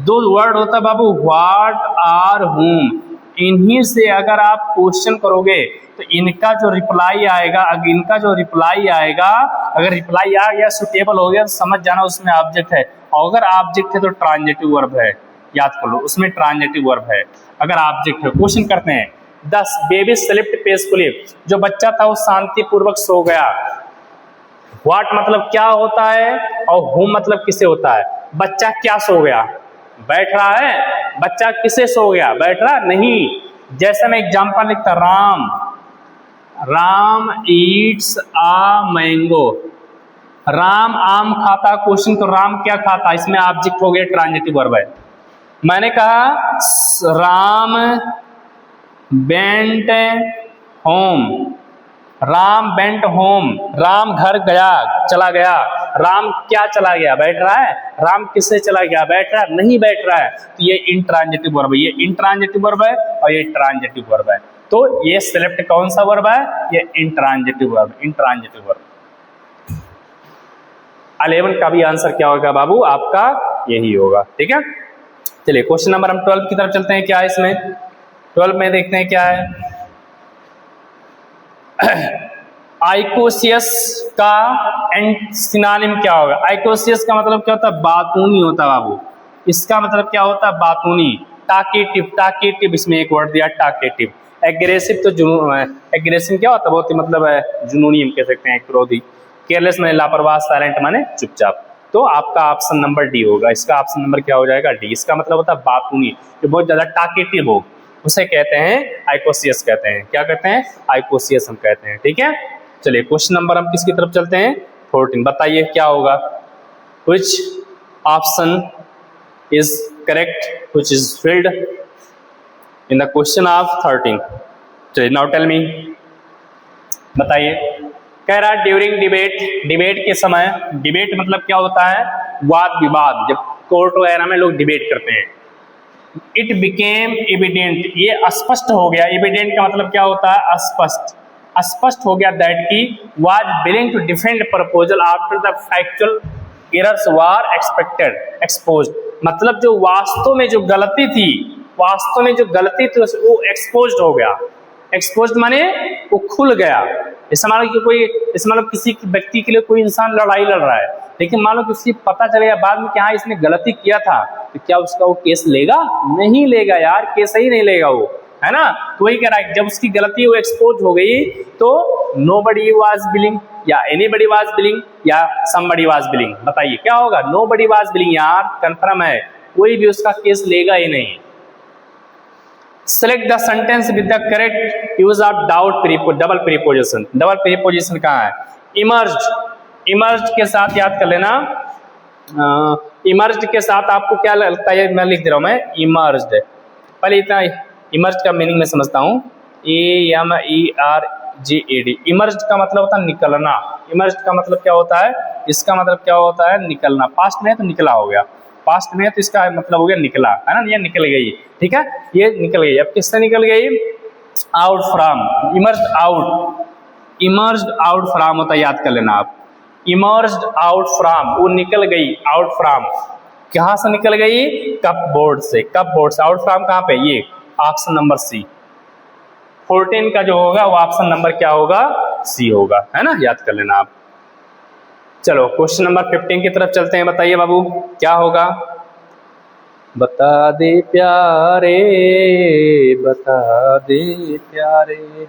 दो वर्ड होता है बाबू, व्हाट और whom, इन्हीं से अगर आप क्वेश्चन करोगे तो इनका जो रिप्लाई आएगा, अगर रिप्लाई आ गया, सुटेबल हो गया, तो समझ जाना उसमें ऑब्जेक्ट है। और अगर ऑब्जेक्ट है तो ट्रांजिटिव वर्ब है, याद कर लो, उसमें ट्रांजिटिव वर्ब है अगर ऑब्जेक्ट है। क्वेश्चन करते हैं, 10 बेबी स्लीप्ड पीसफुली, जो बच्चा था वो शांतिपूर्वक सो गया। व्हाट मतलब क्या होता है, और whom मतलब किसे होता है। बच्चा क्या सो गया, बैठ रहा है, बच्चा किसे सो गया, बैठ रहा नहीं। जैसे मैं एग्जांपल लिखता, राम ईट्स आ मैंगो, राम आम खाता, क्वेश्चन तो राम क्या खाता, इसमें ऑब्जेक्ट हो गया, ट्रांजिटिव वर्ब है। मैंने कहा राम वेंट होम, राम घर गया, चला गया। राम क्या चला गया, बैठ रहा है। राम किससे चला गया, बैठ रहा है नहीं, बैठ रहा है। तो ये इंट्रांजिटिव वर्ब है, ये इंट्रांजिटिव वर्ब है और ये ट्रांजिटिव वर्ब है। तो ये सेलेक्ट कौन सा वर्ब है, ये इंट्रांजिटिव वर्ब। 11 का भी आंसर क्या होगा बाबू, आपका यही होगा, ठीक है। चलिए क्वेश्चन नंबर हम 12 की तरफ चलते हैं। क्या है इसमें, 12 में देखते हैं क्या है। आइकोसियस का सिनोनिम क्या होगा। आइकोसियस का मतलब क्या होता है, बातूनी होता है बाबू। इसका मतलब क्या होता है, बातूनी। टाकेटिव, इसमें एक वर्ड दिया टाकेटिव। एग्रेसिव तो एग्रेसिव क्या होता है, बहुत ही मतलब है जुनूनी, हम कह सकते हैं क्रोधी। केयरलेस माने लापरवाह, साइलेंट माने चुपचाप। तो आपका ऑप्शन नंबर डी होगा, इसका ऑप्शन नंबर क्या हो जाएगा, डी। इसका मतलब होता है बातूनी, जो बहुत ज्यादा टाकेटिव हो, उसे कहते हैं आइकोसियस कहते हैं। क्या कहते हैं, आइकोसियस हम कहते हैं, ठीक है। चलिए क्वेश्चन नंबर हम किसकी तरफ चलते हैं, 14। बताइए क्या होगा, which option is correct, which is filled in the question of 13। चलिए now tell me, बताइए। कह रहा है ड्यूरिंग डिबेट के समय, डिबेट मतलब क्या होता है, वाद विवाद, जब कोर्ट वगैरह में लोग डिबेट करते हैं। इट बिकेम एविडेंट, ये स्पष्ट हो गया। एविडेंट का मतलब क्या होता है, स्पष्ट हो गया दैट की was willing to defend proposal after the factual errors were exposed. मतलब जो वास्तव में जो गलती थी वो एक्सपोज्ड हो गया। एक्सपोज्ड माने वो खुल गया। जैसे मान लो किसी व्यक्ति के लिए कोई इंसान लड़ाई लड़ रहा है, लेकिन मान लो कि उसकी पता चलेगा बाद में कि हाँ इसने गलती किया था, तो क्या उसका वो केस लेगा, नहीं लेगा यार, केस ही नहीं लेगा वो, है ना। तो वही कह रहा है जब उसकी गलती वो एक्सपोज हो गई तो नोबडी वाज विलिंग या एनीबॉडी वाज बिलिंग या समबडी वाज बिलिंग? बताइए क्या होगा? नोबडी वाज बिलिंग यार, कंफर्म है, कोई भी उसका केस लेगा ही नहीं। Select the sentence with the correct use of double preposition. Double preposition कहाँ है? इमर्ज्ड। इमर्ज्ड के साथ याद कर लेना, इमर्ज्ड के साथ आपको क्या लगता है? मैं लिख दे रहा हूं, मैं इमर्ज्ड। पहले इतना इमर्ज्ड का मीनिंग मैं समझता हूँ, EMERGED। इमर्ज्ड का मतलब होता है निकलना। इमर्ज्ड का मतलब क्या होता है? इसका मतलब क्या होता है? निकलना। पास्ट में है तो निकला हो गया, पास्ट में है तो इसका मतलब हो गया निकला, है ना? ये निकल गई, ठीक है, ये निकल गई। अब किससे निकल गई? Out from. Emerged out, emerged out from होता है, याद कर लेना आप। इमर्ज्ड आउट फ्रॉम, वो निकल गई आउट फ्रॉम। कहां से निकल गई? कप बोर्ड से। कप बोर्ड से। आउट फ्रॉम कहां पे? ये ऑप्शन नंबर सी। 14 का जो होगा वो ऑप्शन नंबर क्या होगा? सी होगा, है ना? याद कर लेना आप। चलो क्वेश्चन नंबर 15 की तरफ चलते हैं। बताइए बाबू क्या होगा? बता दे प्यारे, बता दे प्यारे,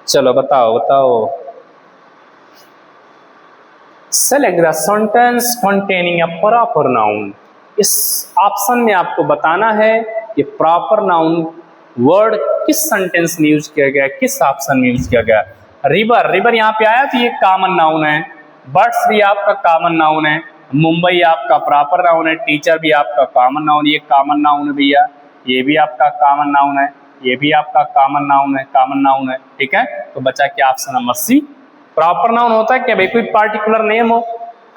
चलो बताओ बताओ। Select the sentence containing a proper noun. इस ऑप्शन में आपको बताना है कि प्रॉपर नाउन वर्ड किस सेंटेंस में यूज किया गया, किस ऑप्शन में यूज किया गया। रिवर, रिवर यहाँ पे आया तो ये कॉमन नाउन है। बर्ड्स भी आपका कॉमन नाउन है। मुंबई आपका प्रॉपर नाउन है। टीचर भी आपका कॉमन नाउन, ये कॉमन नाउन है भैया। ये भी आपका कॉमन नाउन है, ये भी आपका कॉमन नाउन है, कॉमन नाउन है, ठीक है। तो बचा क्या? Option number C. Proper noun होता है क्या भाई? कोई पार्टिकुलर नेम हो,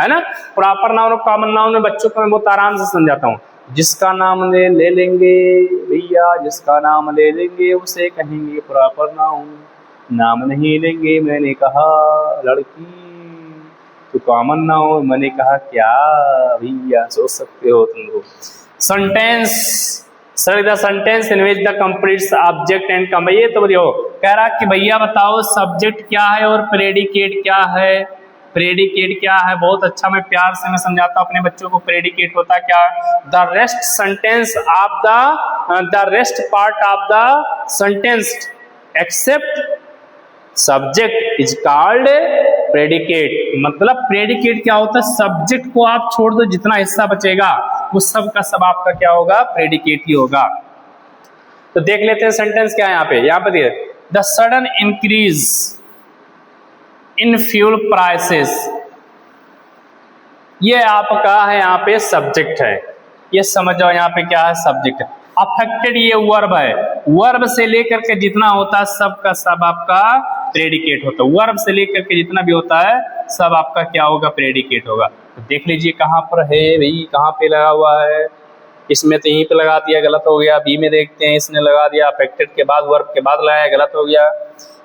है ना? प्रॉपर नाउन और कॉमन नाउन में बच्चों को मैं बहुत आराम से समझाता हूँ। जिसका नाम ले लेंगे भैया, जिसका नाम ले लेंगे उसे कहेंगे प्रॉपर नाउन। नाम नहीं लेंगे, मैंने कहा लड़की तो कॉमन नाउन। मैंने कहा क्या भैया, सोच सकते हो तुम लोग। Sentence, sir the sentence in which the complete object and come. ये तो बताओ, कह रहा कि भैया बताओ सब्जेक्ट क्या है और प्रेडिकेट क्या है। प्रेडिकेट क्या है? बहुत अच्छा, मैं प्यार से मैं समझाता हूँ अपने बच्चों को। प्रेडिकेट होता क्या? The rest sentence of the rest part of the sentence except subject is called predicate. मतलब प्रेडिकेट क्या होता है? सब्जेक्ट को आप छोड़ दो, जितना हिस्सा बचेगा वो सब का सब आपका क्या होगा? प्रेडिकेट ही होगा। तो देख लेते हैं सेंटेंस क्या है यहाँ पे। यहाँ पे देखिए, the sudden increase in fuel prices, ये आपका है यहाँ पे सब्जेक्ट है। ये समझ जाओ यहाँ पे क्या है? सब्जेक्ट है। अफेक्टेड ये वर्ब है। वर्ब से लेकर के जितना होता है सब का सब आपका प्रेडिकेट होता है। वर्ब से लेकर के जितना भी होता है सब आपका क्या होगा? प्रेडिकेट होगा। तो देख लीजिए कहाँ पर है भाई, कहाँ पे लगा हुआ है। इसमें तो यहीं पे लगा दिया, गलत हो गया। बी में देखते हैं, इसने लगा दिया अफेक्टेड के बाद, वर्ब के बाद लगाया, गलत हो गया।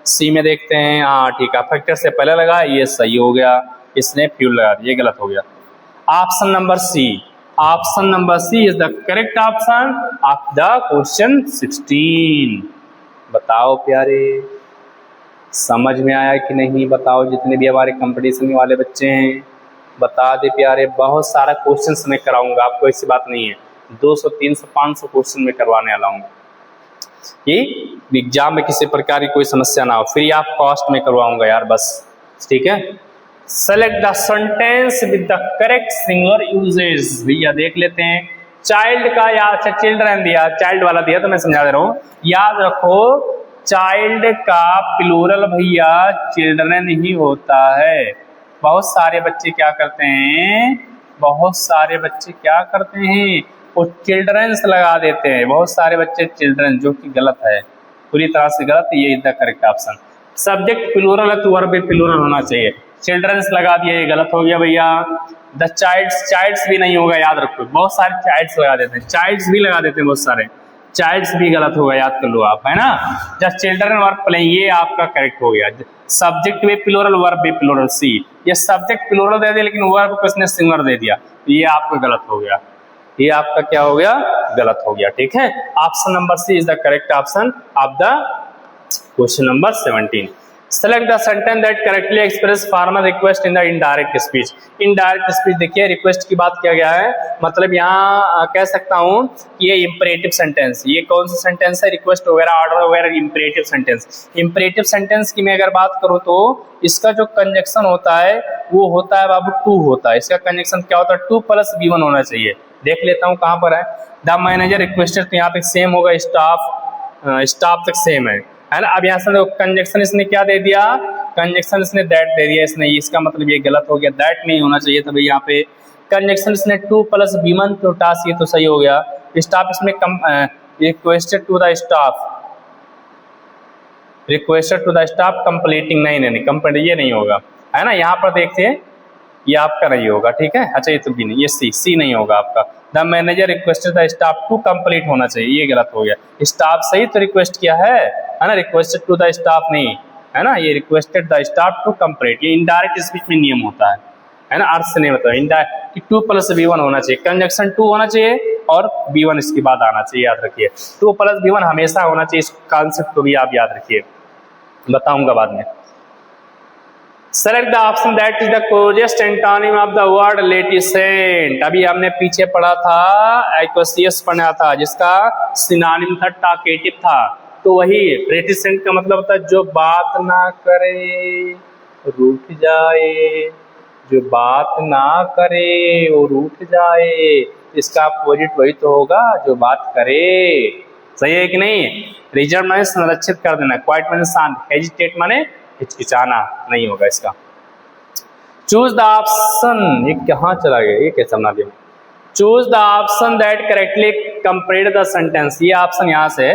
सी में देखते हैं, हाँ ठीक है, अफेक्टेड से पहले लगा, ये सही हो गया। इसने फ्यूल लगा दिया, ये गलत हो गया। Option number C, option number C is the correct option of the question 16। बताओ प्यारे, समझ में आया कि नहीं? बताओ जितने भी हमारे कंपटीशन वाले बच्चे हैं, बता दे प्यारे। बहुत सारा क्वेश्चन मैं कराऊंगा आपको, ऐसी बात नहीं है। 200, 300, 500 क्वेश्चन में करवाने वाला हूँ। ये एग्जाम में किसी प्रकार की कोई समस्या ना हो, फ्री ऑफ कॉस्ट में करवाऊंगा यार, बस, ठीक है। Select the sentence with the correct singular uses. भैया देख लेते हैं। चाइल्ड का या अच्छा चिल्ड्रन दिया, चाइल्ड वाला दिया तो मैं समझा दे रहा हूँ। याद रखो चाइल्ड का प्लूरल भैया चिल्ड्रन ही होता है। बहुत सारे बच्चे क्या करते हैं, बहुत सारे बच्चे क्या करते हैं, वो चिल्ड्रंस लगा देते हैं। बहुत सारे बच्चे चिल्ड्रन, जो कि गलत है, पूरी तरह से गलत। ये is the correct option. Subject plural है तो वर्ब भी प्लूरल होना चाहिए। चिल्ड्रंस लगा दिया, ये गलत हो गया भैया। द चाइल्ड्स, चाइल्ड्स भी नहीं होगा, याद रखो। बहुत सारे चाइल्ड्स लगा देते हैं, चाइल्ड्स भी लगा देते हैं बहुत सारे, चाइल्ड्स भी गलत होगा, याद कर लो आप, है ना। जब चिल्ड्रन वर्ब प्ले, ये आपका करेक्ट हो गया। सब्जेक्ट भी प्लूरल, वर्ब भी प्लूरल। सी, ये सब्जेक्ट प्लूरल दे दिया लेकिन वर्ब को इसने सिंगुलर दे दिया, ये आपका गलत हो गया। ये आपका क्या हो गया? गलत हो गया, ठीक है। Option number C is the correct option of the question number 17। Select the sentence that correctly express farmer request in the indirect speech. Indirect speech देखिए रिक्वेस्ट की बात किया गया है, मतलब यहाँ कह सकता हूँ कि ये इंपरेटिव सेंटेंस, ये कौन सा सेंटेंस है, रिक्वेस्ट वगैरह ऑर्डर वगैरह इंपरेटिव सेंटेंस। इंपरेटिव सेंटेंस की मैं अगर बात करूँ तो इसका जो कंजक्शन होता है वो होता है बाबू टू होता है। इसका कंजक्शन क्या होता है, 2 + B1 होना चाहिए। देख लेता हूँ कहाँ पर है। द मैनेजर रिक्वेस्टेड, तो यहाँ पे सेम होगा, स्टाफ तक सेम है ना। अब यहाँ से देखो कंजक्शन इसने क्या दे दिया, कंजक्शन इसने दैट दे दिया इसने, इसका मतलब ये गलत हो गया, दैट नहीं होना चाहिए था भाई। यहाँ पे कंजक्शन इसने 2 + B1 तो टास्क, ये तो सही हो गया। स्टाफ इसमें requested to the staff, requested to the staff completing, नहीं कंप्लीट ये नहीं होगा, है ना। यहाँ पर देखिए ये आपका नहीं होगा, ठीक है। अच्छा ये तो भी नहीं, ये सी नहीं होगा आपका। The manager requested the staff to complete होना चाहिए, ये गलत हो गया। स्टाफ सही तो रिक्वेस्ट किया है ना, रिक्वेस्टेड टू द स्टाफ नहीं, है ना। ये requested the staff to complete, ये इनडायरेक्ट स्पीच में नियम होता है ना, अर्थ से नहीं होता है। इनडायरेक्ट 2 + B1 होना चाहिए, कंजक्शन 2 होना चाहिए और B1 इसके बाद आना चाहिए, याद रखिए। 2 + B1 हमेशा होना चाहिए, इस कॉन्सेप्ट को भी आप याद रखिए, बताऊंगा बाद में। Select the option that is the closest antonym of the word reticent. अभी हमने पीछे पढ़ा था, एक्वेसियस पढ़ा था, जिसका सिनोनिम था टॉकेटिव था। तो वही रेटिसेंट का मतलब होता है जो बात ना करे, रूठ जाए, जो बात ना करे वो रूठ जाए। इसका अपोजिट वही तो होगा जो बात करे, सही है कि नहीं। रिजर्व माने संरक्षित कर देना, क्वाइट माने शांत, हेजिटेट माने हिचकिचाना, नहीं होगा इसका। चूज द ऑप्शन, ये कहाँ चला गया, ये कैसे बना दिया। Choose the option that correctly complete the sentence. ये ऑप्शन यहाँ से,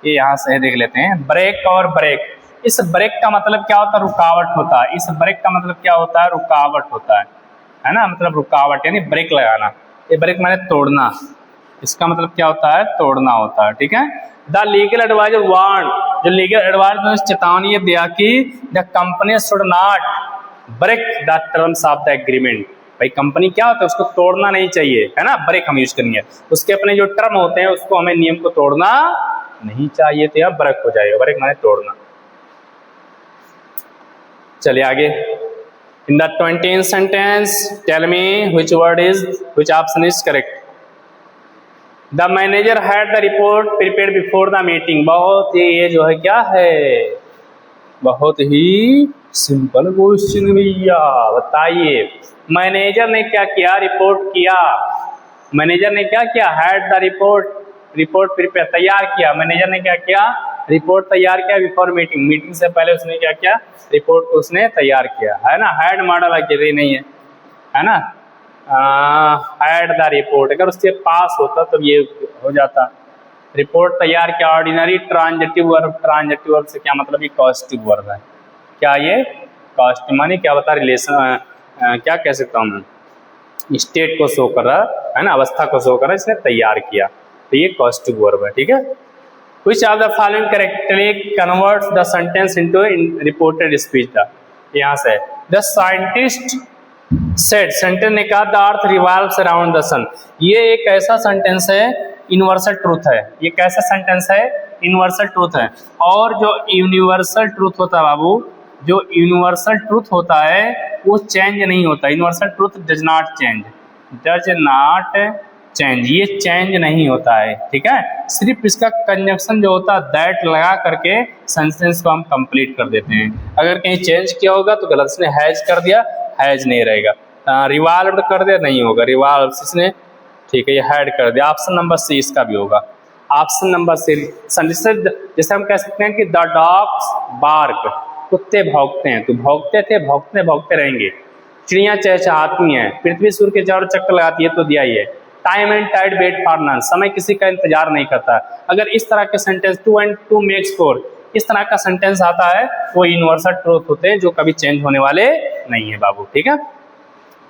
ये यहाँ से देख लेते हैं। ब्रेक और ब्रेक, इस ब्रेक का मतलब क्या होता है, रुकावट होता है। इस ब्रेक का मतलब क्या होता है, रुकावट होता है ना, मतलब रुकावट यानी ब्रेक लगाना। ये ब्रेक माने तोड़ना, इसका मतलब क्या होता है, तोड़ना होता है, ठीक है। द लीगल एडवाइजर वार्न, जो लीगल एडवाइजर ने चेतावनी दिया कि the company should not break the terms of the agreement. भाई कंपनी क्या होता है, उसको तोड़ना नहीं चाहिए, है ना। ब्रेक हम यूज करेंगे, उसके अपने जो टर्म होते हैं उसको हमें नियम को तोड़ना नहीं चाहिए, तो यहाँ ब्रेक हो जाएगा, ब्रेक माने तोड़ना। चलिए आगे। In the 20th sentence tell me which option is correct। The manager had the report prepared before the meeting. बहुत ही ये जो है क्या है, बहुत ही सिंपल क्वेश्चन भैया, बताइए। मैनेजर ने क्या किया, रिपोर्ट किया। मैनेजर ने क्या किया, हैड द रिपोर्ट प्रिपेयर, तैयार किया। मैनेजर ने क्या किया, रिपोर्ट तैयार किया बिफोर मीटिंग, मीटिंग से पहले उसने क्या किया, रिपोर्ट को उसने तैयार किया, है ना। हैड मॉडल अकेले नहीं है ना। हैड द रिपोर्ट, अगर उसके पास होता तब ये हो जाता। रिपोर्ट तैयार किया, ordinary transitive verb, transitive verb से क्या मतलब, ये कॉस्टिव वर्ब है। क्या ये कॉस्टिव माने क्या बता, रिलेशन क्या कह सकता हूँ मैं, स्टेट को शो कर रहा है ना, अवस्था को शो कर रहा है, इसने तैयार किया, तो ये कॉस्टिव वर्ब है, ठीक है। Which of the following correctly converts the sentence into reported speech? यहाँ से the scientist said, सेंटेंस ने कहा the earth revolves around the sun। ये एक ऐसा सेंटेंस है, यूनिवर्सल ट्रूथ है। ये कैसा सेंटेंस है, यूनिवर्सल ट्रूथ है। और जो यूनिवर्सल ट्रूथ होता है बाबू, जो यूनिवर्सल ट्रूथ होता है वो चेंज नहीं होता। Universal truth does not change, ये चेंज नहीं होता है, ठीक है। सिर्फ इसका कंजक्शन जो होता है दैट लगा करके सेंटेंस को हम कंप्लीट कर देते हैं। अगर कहीं चेंज किया होगा तो गलत, इसने हैज कर दिया, हैज नहीं रहेगा। रिवॉल्व्ड कर दिया, नहीं होगा, रिवॉल्व इसने, ठीक है, ये हैड कर दिया। ऑप्शन नंबर सी इसका भी होगा, ऑप्शन नंबर सी। जैसे हम कह सकते हैं कि द डॉग्स बार्क, कुत्ते भौंकते हैं, तो भौंकते थे, भौंकते रहेंगे। चिड़ियाँ चहचहाती हैं, पृथ्वी सूर्य के चारों चक्कर लगाती है, तो दिया ही है। Time and tide wait for none, समय किसी का इंतजार नहीं करता। अगर इस तरह के सेंटेंस 2 and 2 makes 4, इस तरह का सेंटेंस आता है, वो यूनिवर्सल ट्रूथ होते हैं जो कभी चेंज होने वाले नहीं है बाबू, ठीक है।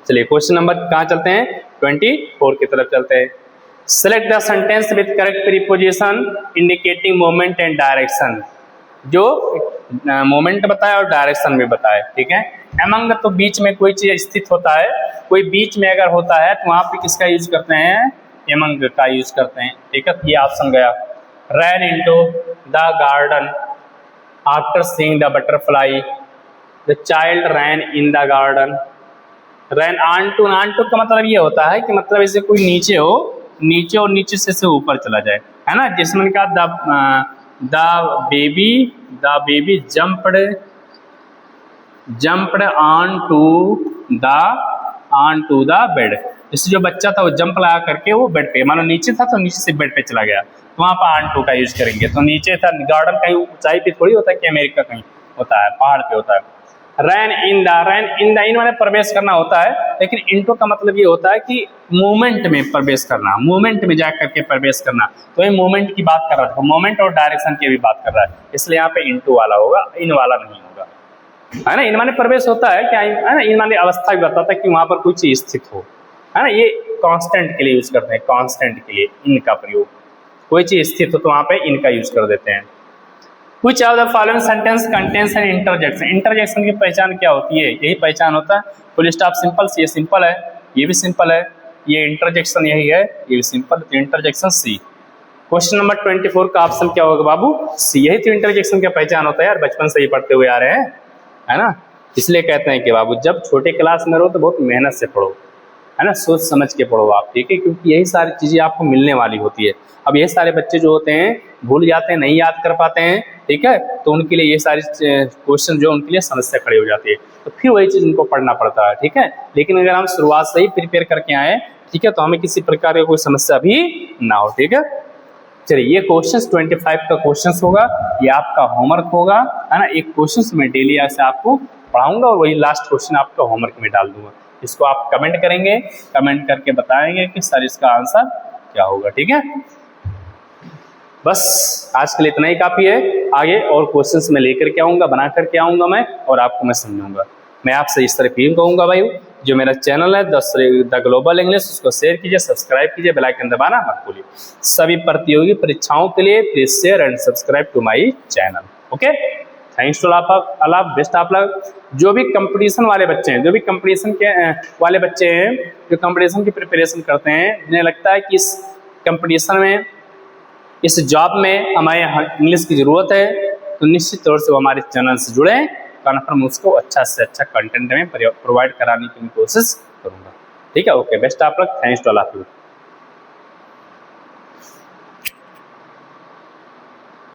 चलिए क्वेश्चन नंबर कहाँ चलते हैं, 24 की तरफ चलते हैं। Select the sentence with correct preposition indicating moment and direction. जो मोमेंट बताए और डायरेक्शन भी बताए, ठीक है। एमंग तो बीच में कोई चीज स्थित होता है, कोई बीच में अगर होता है तो वहां पे किसका यूज करते हैं, एमंग का यूज करते हैं, ठीक है। ये ऑप्शन गया। Ran into the garden, after seeing the butterfly the child ran in the garden. Ran on to का मतलब ये होता है कि मतलब ऐसे कोई नीचे हो, नीचे और नीचे से ऊपर चला जाए, है ना। जिसमें का the baby jumped on to the bed. जैसे जो बच्चा था वो जंप लगा करके वो बेड पे, मानो नीचे था तो नीचे से बेड पे चला गया, तो वहाँ पर ऑन टू का यूज करेंगे। तो नीचे था, गार्डन कहीं ऊंचाई पे थोड़ी होता है कि अमेरिका कहीं होता है, पहाड़ पे होता है। रैन इन द माने प्रवेश करना होता है, लेकिन इनटू का मतलब ये होता है कि मूवमेंट में प्रवेश करना, मूवमेंट में जा करके प्रवेश करना। तो ये मूवमेंट की बात कर रहा था, मूवमेंट और डायरेक्शन की भी बात कर रहा है, इसलिए यहाँ पे इनटू वाला होगा, इन वाला नहीं होगा, है ना। इन माने प्रवेश होता है क्या, है ना। इन माने अवस्था भी बताता है कि वहां पर कोई चीज स्थित हो, है ना। ये कांस्टेंट के लिए यूज करते हैं, कांस्टेंट के लिए इन का प्रयोग, कोई चीज स्थित हो तो वहां पे इनका यूज कर देते हैं। Which of the following sentence contains an interjection? Interjection की पहचान क्या होती है, यही पहचान होता है। फुल स्टॉप सिंपल, ये सिंपल है, ये भी सिंपल है, ये इंटरजेक्शन यही है, ये भी सिंपल, तो इंटरजेक्शन सी। क्वेश्चन नंबर 24 का ऑप्शन क्या होगा बाबू, सी। यही तो इंटरजेक्शन का पहचान होता है यार, बचपन से ही पढ़ते हुए आ रहे हैं, है ना। इसलिए कहते हैं कि बाबू जब छोटे क्लास में रहो तो बहुत मेहनत से पढ़ो, है ना, सोच समझ के पढ़ो आप, ठीक है, क्योंकि यही सारी चीजें आपको मिलने वाली होती है। अब ये सारे बच्चे जो होते हैं भूल जाते हैं, नहीं याद कर पाते हैं, ठीक है, तो उनके लिए ये सारी क्वेश्चन जो उनके लिए समस्या खड़ी हो जाती है, तो फिर वही चीज उनको पढ़ना पड़ता है, ठीक है। लेकिन अगर हम शुरुआत से ही प्रिपेयर करके आए, ठीक है, तो हमें किसी प्रकार की कोई समस्या भी ना हो, ठीक है। चलिए ये क्वेश्चन 25 का क्वेश्चन होगा, ये आपका होमवर्क होगा, है ना। एक क्वेश्चन मैं डेली ऐसे आपको पढ़ाऊंगा और वही लास्ट क्वेश्चन आपका होमवर्क में डाल दूंगा। इसको आप कमेंट करेंगे, कमेंट करके बताएंगे कि सर इसका आंसर क्या होगा, ठीक है। बस आज के लिए इतना ही काफी है, आगे और क्वेश्चंस मैं लेकर के आऊंगा, बना करके आऊंगा मैं, और आपको मैं समझाऊंगा। मैं आपसे इस तरह फिर कहूंगा भाई, जो मेरा चैनल है द ग्लोबल इंग्लिश, उसको शेयर कीजिए, सब्सक्राइब कीजिए, बेल आइकन दबाना मत भूलिए। सभी प्रतियोगी परीक्षाओं के लिए please share and subscribe to my channel. Okay, thanks to all the best. आप लोग जो भी कंपटीशन वाले बच्चे हैं, जो भी कंपटीशन के वाले बच्चे हैं, जो कंपटीशन की प्रिपरेशन करते हैं, जिन्हें लगता है कि इस कंपटीशन में, इस जॉब में हमें इंग्लिश की ज़रूरत है, तो निश्चित तौर से वो हमारे चैनल से जुड़ें, कन्फर्म उसको अच्छा से अच्छा कंटेंट में प्रोवाइड कराने की कोशिश करूँगा, ठीक है। ओके बेस्ट आप लोग, थैंक्स टू अल्लाह।